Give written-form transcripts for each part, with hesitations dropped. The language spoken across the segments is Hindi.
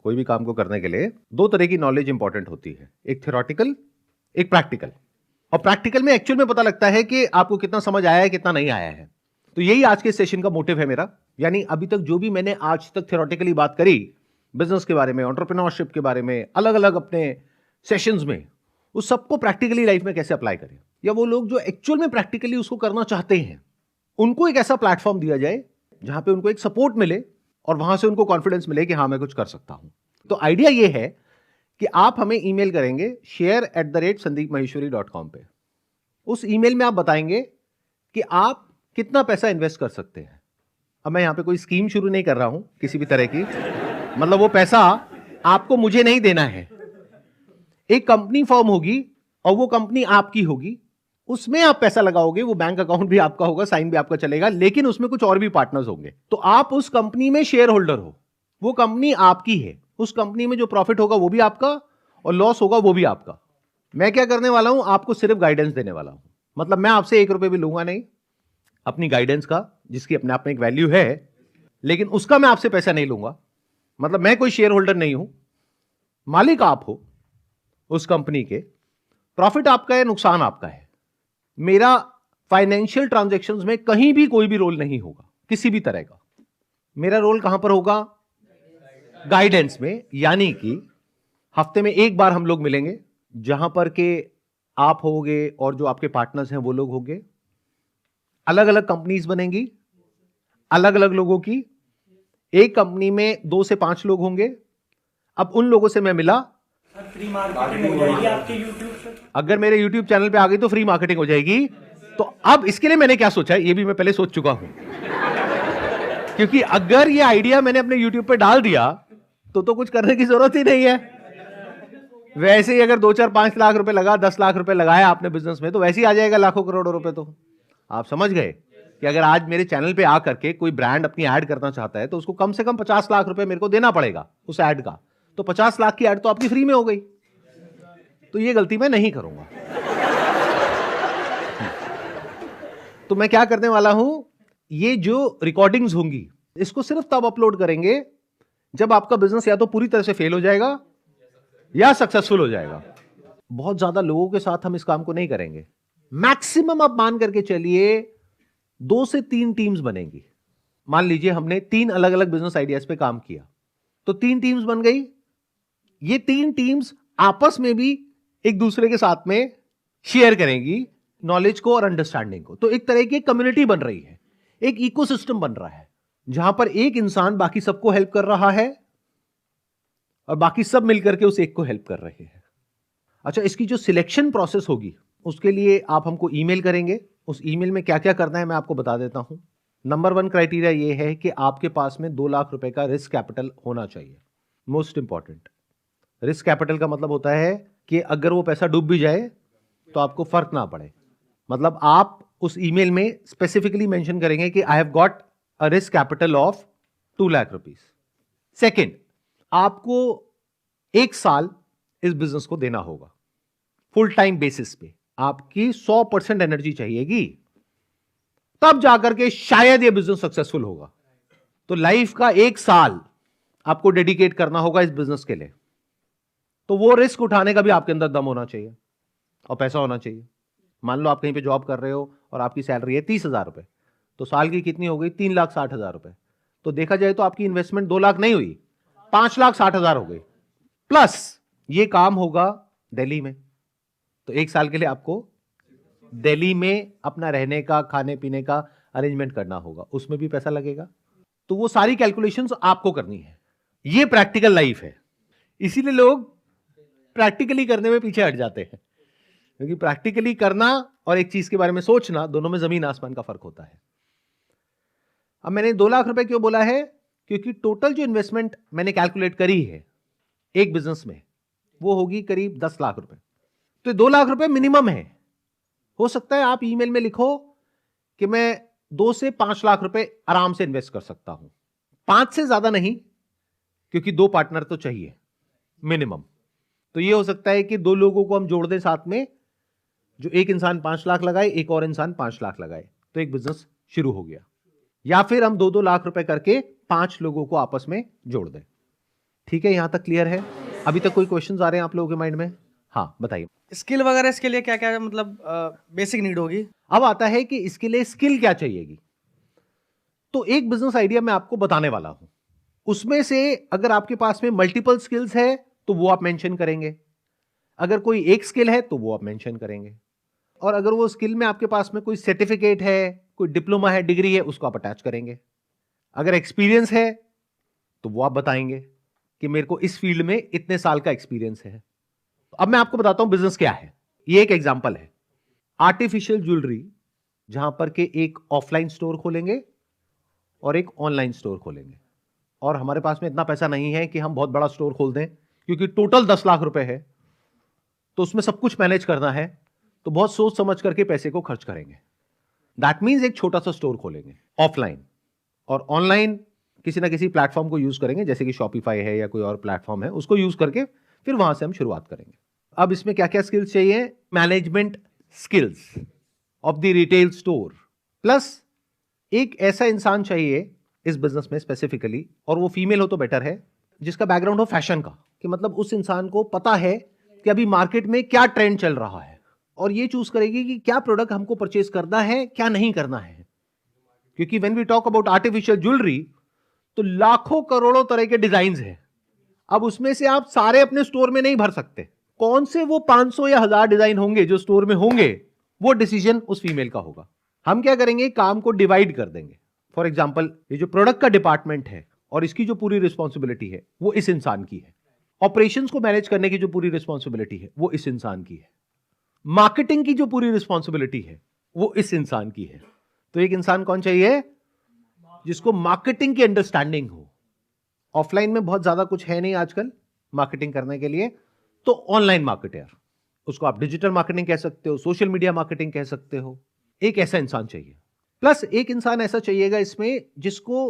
कोई भी काम को करने के लिए दो तरह की नॉलेज इंपॉर्टेंट होती है, एक थ्योरेटिकल, एक प्रैक्टिकल। और प्रैक्टिकल में एक्चुअल में पता लगता है कि आपको कितना समझ आया है, कितना नहीं आया है। तो यही आज के सेशन का मोटिव है मेरा। यानी अभी तक जो भी मैंने आज तक थ्योरेटिकली बात करी बिजनेस के बारे में, एंटरप्रेन्योरशिप के बारे में, अलग अलग अपने सेशंस में, उस सबको प्रैक्टिकली लाइफ में कैसे अप्लाई करें, या वो लोग जो एक्चुअल में प्रैक्टिकली उसको करना चाहते हैं उनको एक ऐसा प्लेटफॉर्म दिया जाए जहां पे उनको एक सपोर्ट मिले और वहां से उनको कॉन्फिडेंस मिले कि हाँ मैं कुछ कर सकता हूं। तो आइडिया ये है कि आप हमें ईमेल करेंगे share@sandeepmaheshwari.com पे। उस ईमेल में आप बताएंगे कि आप कितना पैसा इन्वेस्ट कर सकते हैं। अब मैं यहां पे कोई स्कीम शुरू नहीं कर रहा हूं किसी भी तरह की, मतलब वो पैसा आपको मुझे नहीं देना है। एक कंपनी फॉर्म होगी और वो कंपनी आपकी होगी, उसमें आप पैसा लगाओगे, वो बैंक अकाउंट भी आपका होगा, साइन भी आपका चलेगा, लेकिन उसमें कुछ और भी पार्टनर्स होंगे। तो आप उस कंपनी में शेयर होल्डर हो, वो कंपनी आपकी है, उस कंपनी में जो प्रॉफिट होगा वो भी आपका और लॉस होगा वो भी आपका। मैं क्या करने वाला हूं, आपको सिर्फ गाइडेंस देने वाला हूं। मतलब मैं आपसे 1 रुपए भी लूंगा नहीं अपनी गाइडेंस का, जिसकी अपने आप में एक वैल्यू है, लेकिन उसका मैं आपसे पैसा नहीं लूंगा। मतलब मैं कोई शेयर होल्डर नहीं हूं, मालिक आप हो उस कंपनी के, प्रॉफिट आपका है, नुकसान आपका है। मेरा फाइनेंशियल ट्रांजैक्शंस में कहीं भी कोई भी रोल नहीं होगा किसी भी तरह का। मेरा रोल कहां पर होगा, गाइडेंस में। यानी कि हफ्ते में एक बार हम लोग मिलेंगे, जहां पर के आप होगे और जो आपके पार्टनर्स हैं वो लोग होंगे। अलग अलग कंपनीज बनेंगी, अलग अलग लोगों की। एक कंपनी में 2 से 5 लोग होंगे। अब उन लोगों से मैं मिला, फ्री मार्केटिंग हो जाएगी आपके यूट्यूब पे। अगर मेरे यूट्यूब चैनल पे आ गई तो फ्री मार्केटिंग हो जाएगी। तो अब इसके लिए मैंने क्या सोचा है, ये भी मैं पहले सोच चुका हूं। क्योंकि अगर ये आइडिया मैंने अपने यूट्यूब पे डाल दिया तो कुछ करने की जरूरत ही नहीं है। वैसे ही अगर 2-4-5 लाख रुपए लगा, 10 लाख रुपए लगाया आपने बिजनेस में, तो वैसे ही आ जाएगा लाखों करोड़ों रुपए। तो आप समझ गए कि अगर आज मेरे चैनल पे आकर के कोई ब्रांड अपनी ऐड करना चाहता है तो उसको कम से कम 50 लाख रुपए मेरे को देना पड़ेगा उस ऐड का। तो 50 लाख की ऐड तो आपकी फ्री में हो गई। तो ये गलती मैं नहीं करूंगा। तो मैं क्या करने वाला हूं, ये जो रिकॉर्डिंग्स होंगी इसको सिर्फ तब अपलोड करेंगे जब आपका बिजनेस या तो पूरी तरह से फेल हो जाएगा या सक्सेसफुल हो जाएगा। बहुत ज्यादा लोगों के साथ हम इस काम को नहीं करेंगे। मैक्सिमम आप मान करके चलिए 2 से 3 टीम्स बनेंगी। मान लीजिए हमने 3 अलग अलग बिजनेस आइडियाज पे काम किया, तो 3 टीम्स बन गई। ये 3 टीम्स आपस में भी एक दूसरे के साथ में शेयर करेंगी नॉलेज को और अंडरस्टैंडिंग को। तो एक तरह की कम्युनिटी बन रही है, एक इकोसिस्टम बन रहा है, जहां पर एक इंसान बाकी सबको हेल्प कर रहा है और बाकी सब मिलकर के उस एक को हेल्प कर रहे हैं। अच्छा, इसकी जो सिलेक्शन प्रोसेस होगी उसके लिए आप हमको ईमेल करेंगे। उस ईमेल में क्या क्या करना है मैं आपको बता देता हूं। नंबर 1 क्राइटेरिया ये है कि आपके पास में 2 लाख रुपए का रिस्क कैपिटल होना चाहिए। Most important. रिस्क कैपिटल का मतलब होता है कि अगर वो पैसा डूब भी जाए तो आपको फर्क ना पड़े। मतलब आप उस ईमेल में स्पेसिफिकली मेंशन करेंगे कि I have got a risk capital of 2 lakh rupees. Second, आपको 1 साल इस बिजनेस को देना होगा फुल टाइम बेसिस पे। आपकी 100% एनर्जी चाहिएगी, तब जाकर के शायद यह बिजनेस सक्सेसफुल होगा। तो लाइफ का 1 साल आपको डेडिकेट करना होगा इस बिजनेस के लिए। तो वो रिस्क उठाने का भी आपके अंदर दम होना चाहिए और पैसा होना चाहिए। मान लो आप कहीं पे जॉब कर रहे हो और आपकी सैलरी है 30,000 रुपए, तो साल की कितनी हो गई, 3,60,000 रुपए। तो देखा जाए तो आपकी इन्वेस्टमेंट 2 लाख नहीं हुई, 5,60,000 हो गई। प्लस ये काम होगा दिल्ली में, तो 1 साल के लिए आपको दिल्ली में अपना रहने का, खाने पीने का अरेंजमेंट करना होगा, उसमें भी पैसा लगेगा। तो वो सारी कैलकुलेशंस आपको करनी है। ये प्रैक्टिकल लाइफ है। इसीलिए लोग प्रैक्टिकली करने में पीछे हट जाते हैं, क्योंकि प्रैक्टिकली करना और एक चीज के बारे में सोचना, दोनों में जमीन आसमान का फर्क होता है। अब मैंने 2 लाख रुपए क्यों बोला है, क्योंकि टोटल जो इन्वेस्टमेंट मैंने कैलकुलेट करी है एक बिजनेस में वो होगी करीब 10 लाख रुपए। तो 2 लाख रुपए मिनिमम है। हो सकता है आप ईमेल में लिखो कि मैं 2 से 5 लाख रुपए आराम से इन्वेस्ट कर सकता हूं, 5 से ज्यादा नहीं, क्योंकि 2 पार्टनर तो चाहिए मिनिमम। तो ये हो सकता है कि 2 लोगों को हम जोड़ दें साथ में, जो एक इंसान 5 लाख लगाए, एक और इंसान 5 लाख लगाए, तो एक बिजनेस शुरू हो गया। या फिर हम 2-2 लाख रुपए करके 5 लोगों को आपस में जोड़ दें। ठीक है, यहां तक क्लियर है? अभी तक कोई क्वेश्चंस आ रहे हैं आप लोगों के माइंड में? हाँ बताइए। स्किल वगैरह इसके लिए क्या क्या मतलब बेसिक नीड होगी? अब आता है कि इसके लिए स्किल क्या चाहिएगी। तो एक बिजनेस आइडिया मैं आपको बताने वाला हूं, उसमें से अगर आपके पास में मल्टीपल स्किल्स है तो वो आप मेंशन करेंगे, अगर कोई एक स्किल है तो वो आप मेंशन करेंगे, और अगर वो स्किल में आपके पास में कोई सर्टिफिकेट है, कोई डिप्लोमा है, डिग्री है, उसको आप अटैच करेंगे। अगर एक्सपीरियंस है तो वो आप बताएंगे कि मेरे को इस फील्ड में इतने साल का एक्सपीरियंस है। अब मैं आपको बताता हूं बिजनेस क्या है। ये एक एग्जांपल है, आर्टिफिशियल ज्वेलरी, जहां पर के एक ऑफलाइन स्टोर खोलेंगे और एक ऑनलाइन स्टोर खोलेंगे, और हमारे पास में इतना पैसा नहीं है कि हम बहुत बड़ा स्टोर खोल दें, क्योंकि टोटल 10 लाख रुपए है, तो उसमें सब कुछ मैनेज करना है, तो बहुत सोच समझ करके पैसे को खर्च करेंगे। दैट मीन्स एक छोटा सा स्टोर खोलेंगे ऑफलाइन, और ऑनलाइन किसी ना किसी प्लेटफॉर्म को यूज करेंगे, जैसे कि शॉपिफाई है या कोई और प्लेटफॉर्म है, उसको यूज करके फिर वहां से हम शुरुआत करेंगे। अब इसमें क्या क्या स्किल्स चाहिए? Management skills of the retail store, plus एक ऐसा इंसान चाहिए इस बिजनेस में स्पेसिफिकली, और वो फीमेल हो तो बेटर है, जिसका बैकग्राउंड हो फैशन का, कि मतलब उस इंसान को पता है कि अभी मार्केट में क्या ट्रेंड चल रहा है, और ये चूज करेगी कि क्या प्रोडक्ट हमको परचेज करना है, क्या नहीं करना है। क्योंकि when we talk about artificial jewellery, तो लाखों करोड़ों तरह के डिजाइन हैं। अब उसमें से आप सारे अपने स्टोर में नहीं भर सकते। कौन से वो 500 या 1000 डिजाइन होंगे जो स्टोर में होंगे, वो डिसीजन उस फीमेल का होगा। हम क्या करेंगे, काम को डिवाइड कर देंगे। फॉर एग्जाम्पल, ये जो प्रोडक्ट का डिपार्टमेंट है और इसकी जो पूरी रिस्पॉन्सिबिलिटी है वो इस इंसान की है। ऑपरेशंस को मैनेज करने की जो पूरी रिस्पॉन्सिबिलिटी है वो इस इंसान की है। मार्केटिंग की जो पूरी रिस्पॉन्सिबिलिटी है वो इस इंसान की है। तो एक इंसान कौन चाहिए? जिसको मार्केटिंग की अंडरस्टैंडिंग हो। ऑफलाइन में बहुत ज्यादा कुछ है नहीं आजकल मार्केटिंग करने के लिए, तो ऑनलाइन मार्केटर, उसको आप डिजिटल मार्केटिंग कह सकते हो, सोशल मीडिया मार्केटिंग कह सकते हो। एक ऐसा इंसान चाहिए, प्लस एक इंसान ऐसा चाहिएगा इसमें जिसको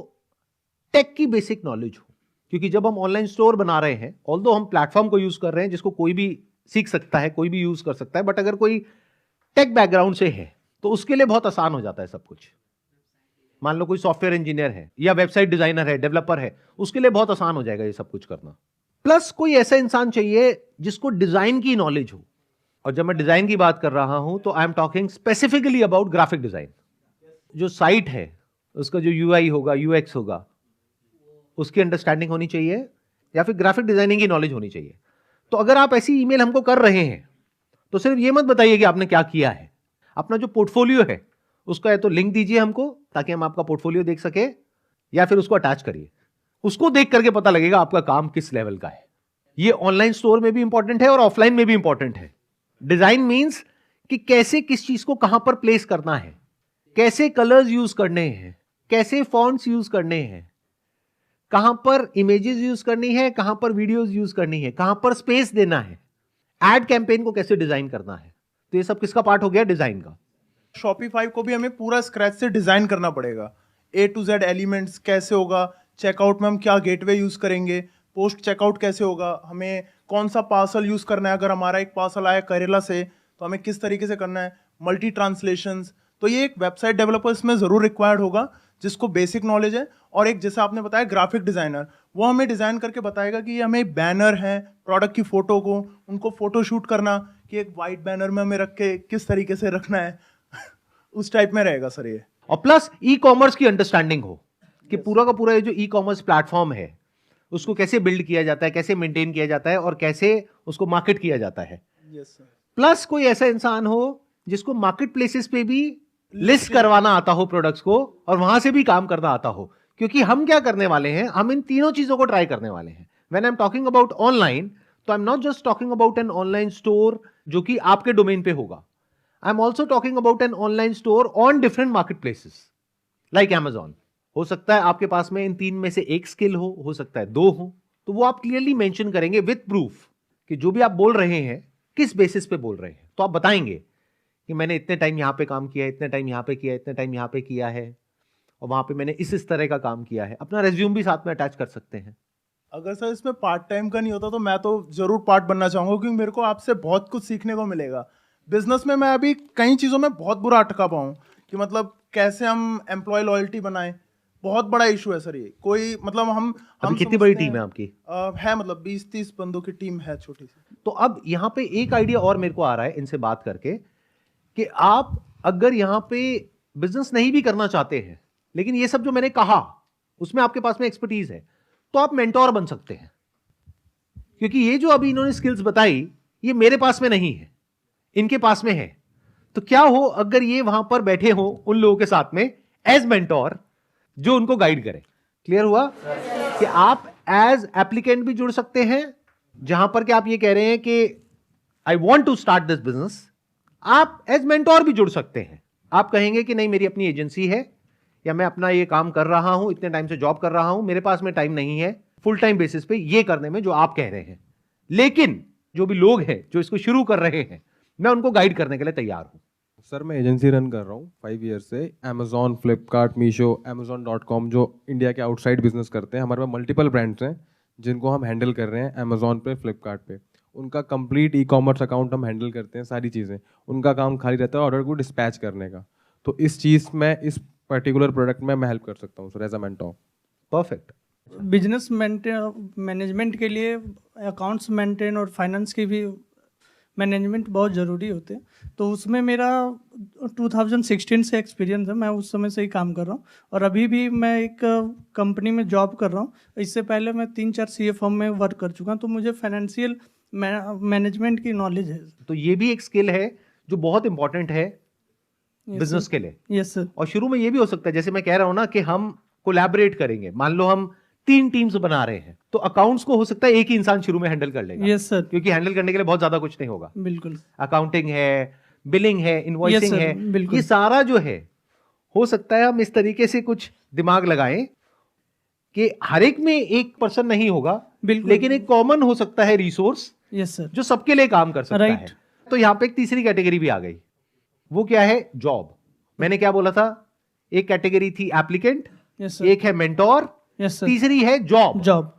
टेक की बेसिक नॉलेज हो। क्योंकि जब हम ऑनलाइन स्टोर बना रहे हैं, ऑल्दो हम प्लेटफॉर्म को यूज कर रहे हैं जिसको कोई भी सीख सकता है, कोई भी यूज कर सकता है, बट अगर कोई टेक बैकग्राउंड से है तो उसके लिए बहुत आसान हो जाता है सब कुछ। मान लो कोई सॉफ्टवेयर इंजीनियर है या वेबसाइट डिजाइनर है, डेवलपर है, उसके लिए बहुत आसान हो जाएगा ये सब कुछ करना। प्लस कोई ऐसा इंसान चाहिए जिसको डिजाइन की नॉलेज हो, और जब मैं डिजाइन की बात कर रहा हूं तो I am talking specifically about graphic design. जो साइट है उसका जो यूआई होगा, यूएक्स होगा, उसकी अंडरस्टैंडिंग होनी चाहिए, या फिर ग्राफिक डिजाइनिंग की नॉलेज होनी चाहिए। तो अगर आप ऐसी ईमेल हमको कर रहे हैं तो सिर्फ ये मत बताइए कि आपने क्या किया है, अपना जो पोर्टफोलियो है उसका या तो लिंक दीजिए हमको ताकि हम आपका पोर्टफोलियो देख सके, या फिर उसको अटैच करिए। उसको देख करके पता लगेगा आपका काम किस लेवल का है। ये ऑनलाइन स्टोर में भी इंपॉर्टेंट है और ऑफलाइन में भी इंपॉर्टेंट है। डिजाइन मींस कि कैसे किस चीज को कहां पर प्लेस करना है, कैसे कलर्स यूज करने हैं, कैसे फॉन्ट्स यूज करने हैं, कहां पर इमेजेस यूज करनी है, कहां पर वीडियोस यूज करनी है, कहां पर स्पेस देना है, एड कैंपेन को कैसे डिजाइन करना है। तो ये सब किसका पार्ट हो गया? डिजाइन का। शॉपिफाई को भी हमें पूरा स्क्रैच से डिजाइन करना पड़ेगा। A to Z एलिमेंट्स कैसे होगा, चेकआउट में हम क्या गेटवे यूज करेंगे, पोस्ट चेकआउट कैसे होगा, हमें कौन सा पार्सल यूज करना है, अगर हमारा एक पार्सल आया केरला से तो हमें किस तरीके से करना है, मल्टी ट्रांसलेशंस। तो ये एक वेबसाइट डेवलपर्स में जरूर रिक्वायर्ड होगा जिसको बेसिक नॉलेज है। और एक जैसे आपने बताया ग्राफिक डिजाइनर, वो हमें डिजाइन करके बताएगा कि ये हमें बैनर है, प्रोडक्ट की फोटो को उनको फोटो शूट करना, कि एक वाइट बैनर में हमें रख के किस तरीके से रखना है उस टाइप में रहेगा सर ये। और प्लस ई कॉमर्स की अंडरस्टैंडिंग हो कि पूरा का पूरा ये जो ई कॉमर्स प्लेटफॉर्म है उसको कैसे बिल्ड किया जाता है, कैसे मेंटेन किया जाता है, और कैसे उसको मार्केट किया जाता है। Yes sir. प्लस कोई ऐसा इंसान हो जिसको मार्केट प्लेसेस पे भी लिस्ट करवाना आता हो प्रोडक्ट्स को, और वहां से भी काम करना आता हो। क्योंकि हम क्या करने वाले हैं, हम इन तीनों चीजों को ट्राई करने वाले हैं। When I am talking about online, तो I am not just talking about an online store जो कि आपके डोमेन पे होगा। I am also talking about an online store on different market places like Amazon। हो सकता है आपके पास में इन तीन में से एक स्किल हो सकता है दो हो, तो वो आप क्लियरली मेंशन करेंगे विथ प्रूफ कि जो भी आप बोल रहे हैं किस बेसिस पे बोल रहे हैं। तो आप बताएंगे कि मैंने इतने टाइम यहां पे काम किया है, इतने टाइम यहां पे किया है, इतने टाइम यहां पे किया है, और वहां पे मैंने इस तरह का काम किया है। अपना रेज्यूम भी साथ में अटैच कर सकते हैं। अगर सर इसमें पार्ट टाइम का नहीं होता तो मैं तो जरूर पार्ट बनना चाहूंगा, क्योंकि मेरे को आपसे बहुत कुछ सीखने को मिलेगा। बिजनेस में मैं अभी कई चीज़ों में बहुत बुरा अटका पाऊँ कि मतलब कैसे हम एम्प्लॉय लॉयल्टी बनाएं, बहुत बड़ा इशू है सर ये। कोई मतलब हम अभी कितनी बड़ी समझते टीम है हैं, आपकी? है मतलब 20-30 बंदों की टीम है छोटी सी। तो अब यहां पे एक आइडिया और मेरे को आ रहा है इनसे बात करके, कि आप अगर यहां पे बिजनेस नहीं भी करना चाहते हैं, लेकिन ये सब जो मैंने कहा उसमें आपके पास में एक्सपर्टीज है, तो आप मेंटोर बन सकते हैं। क्योंकि ये जो अभी इन्होंने स्किल्स बताई, ये मेरे पास में नहीं है, इनके पास में है। तो क्या हो अगर ये वहां पर बैठे हो उन लोगों के साथ में एज मेंटोर, जो उनको गाइड करे। क्लियर हुआ कि आप एज एप्लीकेंट भी जुड़ सकते हैं, जहां पर कि आप ये कह रहे हैं कि I want to start this business. आप एज मेंटोर भी जुड़ सकते हैं। आप कहेंगे कि नहीं, मेरी अपनी एजेंसी है, या मैं अपना ये काम कर रहा हूं, इतने टाइम से जॉब कर रहा हूं, मेरे पास में टाइम नहीं है फुल टाइम बेसिस पे ये करने में जो आप कह रहे हैं। लेकिन जो भी लोग हैं जो इसको शुरू कर रहे हैं, मैं उनको गाइड करने के लिए तैयार हूं। सर मैं एजेंसी रन कर रहा हूँ 5 ईयर से। अमेजोन, फ्लिपकार्ट, मीशो, amazon.com जो इंडिया के आउटसाइड बिजनेस करते हैं, हमारे पास मल्टीपल ब्रांड्स हैं जिनको हम हैंडल कर रहे हैं अमेजोन पे, फ्लिपकार्ट पे। उनका कंप्लीट ई कॉमर्स अकाउंट हम हैंडल करते हैं, सारी चीज़ें। उनका काम खाली रहता है ऑर्डर को डिस्पैच करने का। तो इस चीज़ में, इस पर्टिकुलर प्रोडक्ट में मैं हेल्प कर सकता हूँ sir as a mentor. Perfect. Business management के लिए अकाउंट्स मेंटेन और फाइनेंस की भी मैनेजमेंट बहुत ज़रूरी होते हैं। तो उसमें मेरा 2016 से एक्सपीरियंस है, मैं उस समय से ही काम कर रहा हूँ। और अभी भी मैं एक कंपनी में जॉब कर रहा हूँ। इससे पहले मैं 3-4 सीए फर्म में वर्क कर चुका हूँ, तो मुझे फाइनेंशियल मैनेजमेंट की नॉलेज है। तो ये भी एक स्किल है जो बहुत इंपॉर्टेंट है बिजनेस के लिए। Yes sir. और शुरू में ये भी हो सकता है, जैसे मैं कह रहा हूं ना, कि हम कोलैबोरेट करेंगे। मान लो हम 3 टीम्स बना रहे हैं, तो अकाउंट्स को हो सकता है एक ही इंसान शुरू में हैंडल कर लेगा। Yes sir. क्योंकि हैंडल करने के लिए बहुत ज्यादा कुछ नहीं होगा। बिल्कुल। अकाउंटिंग है, बिलिंग है, इनवॉइसिंग Yes, sir, है, बिल्कुल। ये सारा जो है, हो सकता है हम इस तरीके से कुछ दिमाग लगाएं कि हर एक में एक पर्सन नहीं होगा, बिल्कुल। लेकिन एक कॉमन हो सकता है रिसोर्स यस सर। जो सबके लिए काम कर सकता Right. है। तो यहां पे एक तीसरी कैटेगरी भी आ गई। वो क्या है? जॉब। मैंने क्या बोला था? एक कैटेगरी थी एप्लीकेंट, यस सर। एक है मेंटोर, यस सर। तीसरी है जॉब। जॉब।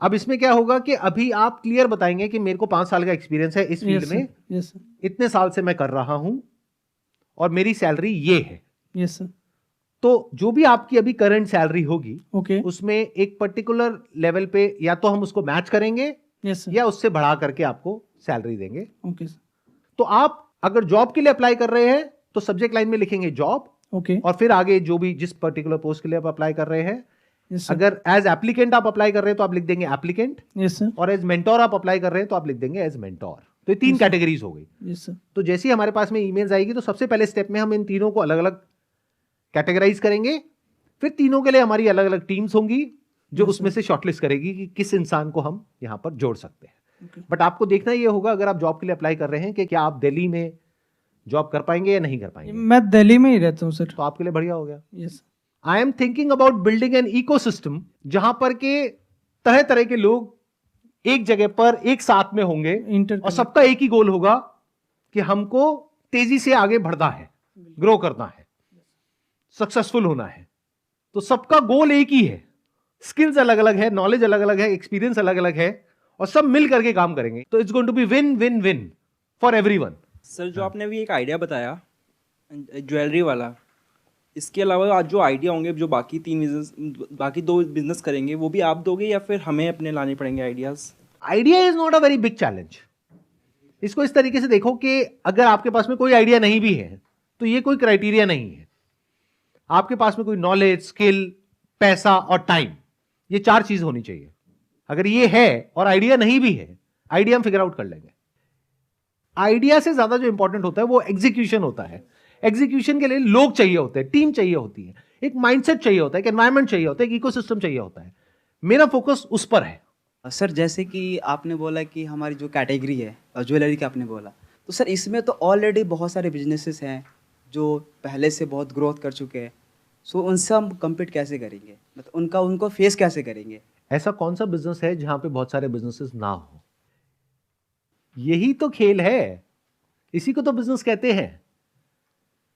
अब इसमें क्या होगा कि अभी आप क्लियर बताएंगे कि मेरे को 5 साल का एक्सपीरियंस है इस फील्ड यस में, सर। Yes sir. इतने साल से मैं कर रहा हूं, और मेरी सैलरी ये है। Yes sir. तो जो भी आपकी अभी करंट सैलरी होगी, ओके। उसमें एक पर्टिकुलर लेवल पे या तो हम उसको मैच करेंगे, यस सर। या उससे बढ़ा करके आपको सैलरी देंगे। Okay sir. तो आप अगर जॉब के लिए अप्लाई कर रहे हैं, तो सब्जेक्ट लाइन में लिखेंगे जॉब, ओके। और फिर आगे जो भी जिस पर्टिकुलर पोस्ट के लिए आप अप्लाई कर रहे हैं, यस सर। अगर एज एप्लीकेंट आप अप्लाई कर रहे हैं तो आप लिख देंगे एप्लीकेंट, यस सर। और एज मेंटोर आप अप्लाई कर रहे हैं तो आप लिख देंगे एज मेंटोर। तो ये 3 कैटेगरीज हो गई। Yes sir. तो जैसे ही हमारे पास में ईमेल्स आएगी, तो सबसे पहले स्टेप में हम इन तीनों को अलग अलग कैटेगराइज करेंगे। फिर तीनों के लिए हमारी अलग अलग टीम्स होंगी, जो उसमें से शॉर्टलिस्ट करेगी कि किस इंसान को हम यहां पर जोड़ सकते हैं। बट आपको देखना ये होगा, अगर आप जॉब के लिए अप्लाई कर रहे हैं, कि क्या आप दिल्ली में जॉब कर पाएंगे या नहीं कर पाएंगे। मैं दिल्ली में ही रहता हूँ सर। तो आपके लिए बढ़िया हो गया। Yes. I am thinking about building an ecosystem, जहां पर के तरह तरह के लोग एक जगह पर एक साथ में होंगे, इंटर और सबका एक ही गोल होगा कि हमको तेजी से आगे बढ़ना है, ग्रो करना है, सक्सेसफुल होना है। तो सबका गोल एक ही है, स्किल्स अलग अलग है, नॉलेज अलग अलग है, एक्सपीरियंस अलग अलग है, और सब मिल करके काम करेंगे। तो it's going to be win win win for everyone. Sir जो आपने अभी एक आइडिया बताया ज्वेलरी वाला, इसके अलावा आज जो आइडिया होंगे, जो बाकी 2 बिजनेस करेंगे, वो भी आप दोगे या फिर हमें अपने लाने पड़ेंगे ideas? Idea is not a very big challenge. इसको इस तरीके से देखो कि अगर आपके पास में कोई आइडिया नहीं भी है, तो ये कोई क्राइटेरिया नहीं है। आपके पास में कोई नॉलेज, स्किल, पैसा और टाइम, ये 4 चीज होनी चाहिए। अगर ये है और आइडिया नहीं भी है, आइडिया हम फिगर आउट कर लेंगे। आइडिया से ज्यादा जो इंपॉर्टेंट होता है वो एग्जीक्यूशन होता है। एग्जीक्यूशन के लिए लोग चाहिए होते हैं, टीम चाहिए होती है, एक माइंडसेट चाहिए होता है, एक एनवायरनमेंट चाहिए होता है, एक इकोसिस्टम चाहिए होता है। मेरा फोकस उस पर है। सर जैसे कि आपने बोला कि हमारी जो कैटेगरी है ज्वेलरी का आपने बोला, तो सर इसमें तो ऑलरेडी बहुत सारे बिजनेसेस हैं जो पहले से बहुत ग्रोथ कर चुके हैं। सो उनसे हम कम्पीट कैसे करेंगे, मतलब उनको फेस कैसे करेंगे? ऐसा कौन सा बिजनेस है जहां पे बहुत सारे बिजनेसेस ना हो? यही तो खेल है, इसी को तो बिजनेस कहते हैं।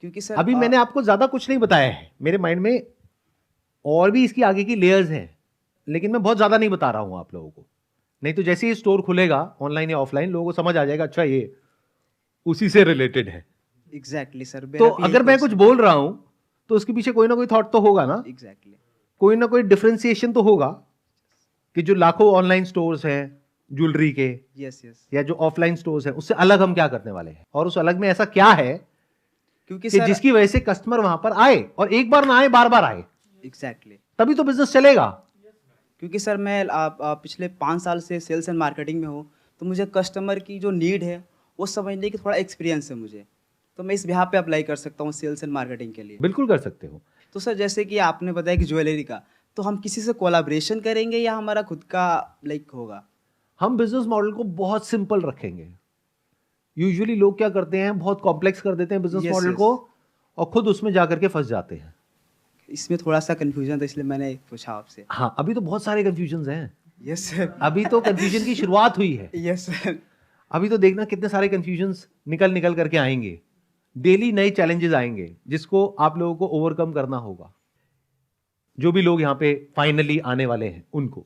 क्योंकि सर अभी मैंने आपको ज्यादा कुछ नहीं बताया है, मेरे माइंड में और भी इसकी आगे की लेयर्स हैं, लेकिन मैं बहुत ज्यादा नहीं बता रहा हूं आप लोगों को। नहीं तो जैसे ही स्टोर खुलेगा ऑनलाइन या ऑफलाइन, लोगों को समझ आ जाएगा, अच्छा ये उसी से रिलेटेड है। Exactly sir. तो अगर मैं कुछ बोल रहा हूं तो उसके पीछे कोई ना कोई थॉट तो होगा ना। एग्जैक्टली। कोई ना कोई डिफरेंशिएशन तो होगा कि जो लाखों ऑनलाइन स्टोर्स हैं ज्वेलरी के यस यस, या जो ऑफलाइन स्टोर्स हैं उससे अलग हम क्या करने वाले हैं, और उस अलग में ऐसा क्या है क्योंकि कि सर जिसकी वजह से कस्टमर वहां पर आए, और एक बार ना आए बार बार आए, एग्जैक्टली, तभी तो बिजनेस चलेगा। क्योंकि सर मैं पिछले 5 साल से सेल्स एंड मार्केटिंग में हूँ, तो मुझे कस्टमर की जो नीड है वो समझने की थोड़ा एक्सपीरियंस है मुझे, तो मैं इस बिहाफ पे अप्लाई कर सकता हूँ सेल्स एंड मार्केटिंग के लिए। बिल्कुल कर सकते हो। तो सर जैसे कि आपने बताया कि ज्वेलरी का, तो हम किसी से कोलाब्रेशन करेंगे या हमारा खुद का लाइक होगा? हम बिजनेस मॉडल को बहुत सिंपल रखेंगे। यूजुअली लोग क्या करते हैं, बहुत कॉम्प्लेक्स कर देते हैं बिजनेस Yes, मॉडल yes. को, और खुद उसमें जाकर के फंस जाते हैं। इसमें थोड़ा सा कन्फ्यूजन था, इसलिए मैंने पूछा आपसे। हाँ, अभी तो बहुत सारे कंफ्यूजन हैं, यस सर, अभी तो कंफ्यूजन की शुरुआत हुई है। यस सर, अभी तो देखना कितने सारे कंफ्यूजन्स निकल करके आएंगे, डेली नए चैलेंजेस आएंगे जिसको आप लोगों को ओवरकम करना होगा, जो भी लोग यहाँ पे फाइनली आने वाले हैं उनको।